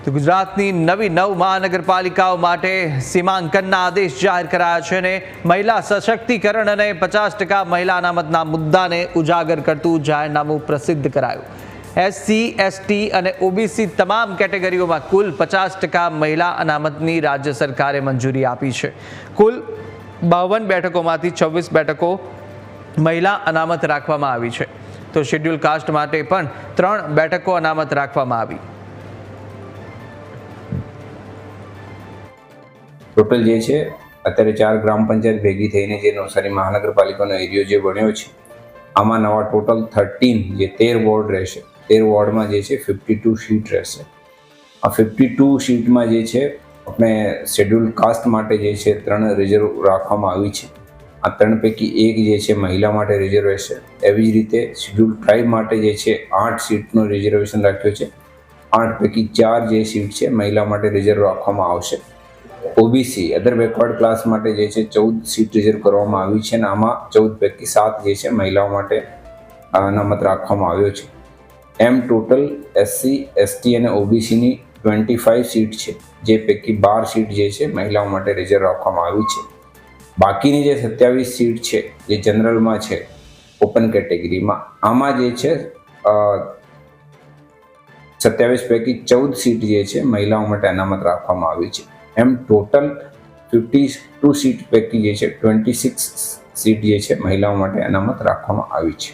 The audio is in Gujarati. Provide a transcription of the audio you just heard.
તો ગુજરાતની નવી 9 મહાનગરપાલિકાઓ માટે સીમાંકનના આદેશ જાહેર કરાયા છે અને મહિલા સશક્તિકરણ અને 50% મહિલા અનામતના મુદ્દાને ઉજાગર કરતું જાહેરનામું પ્રસિદ્ધ કરાયું. એસસી, એસટી અને ઓબીસી તમામ કેટેગરીઓમાં કુલ 50% મહિલા અનામતની રાજ્ય સરકારે મંજૂરી આપી છે. કુલ 52 બેઠકોમાંથી 26 બેઠકો મહિલા અનામત રાખવામાં આવી છે. તો શેડ્યુલ કાસ્ટ માટે પણ 3 બેઠકો અનામત રાખવામાં આવી. ટોટલ જે છે અત્યારે 4 ગ્રામ પંચાયત ભેગી થઈને જે નવસારી મહાનગરપાલિકાનો એરિયો જે બન્યો છે, આમાં નવા ટોટલ 13 જે 13 વોર્ડ રહેશે. 13 વોર્ડમાં જે છે 52 સીટ રહેશે. આ 52 સીટમાં જે છે આપણે શેડ્યુલ કાસ્ટ માટે જે છે 3 રિઝર્વ રાખવામાં આવી છે. આ 3 પૈકી 1 જે છે મહિલા માટે રિઝર્વ રહેશે. એવી જ રીતે શેડ્યુલ ટ્રાઇબ માટે જે છે 8 સીટનું રિઝર્વેશન રાખ્યું છે. 8 પૈકી 4 જે સીટ છે મહિલા માટે રિઝર્વ રાખવામાં આવશે. ઓબીસી અધર બેકવર્ડ ક્લાસ માટે જે છે 14 સીટ રિઝર્વ કરવામાં આવી છે અને આમાં 14 પૈકી 7 જે છે મહિલાઓ માટે અનામત રાખવામાં આવ્યો છે. એમ ટોટલ એસસી, એસટી અને ઓબીસીની 25 સીટ છે, જે પૈકી 12 સીટ જે છે મહિલાઓ માટે રિઝર્વ રાખવામાં આવી છે. બાકીની જે 27 સીટ છે જે જનરલમાં છે, ઓપન કેટેગરીમાં, આમાં જે છે 27 પૈકી 14 સીટ જે છે મહિલાઓ માટે અનામત રાખવામાં આવી છે. એમ ટોટલ 52 સીટ પૈકી જે છે 26 સીટ જે છે મહિલાઓ માટે અનામત રાખવામાં આવી છે.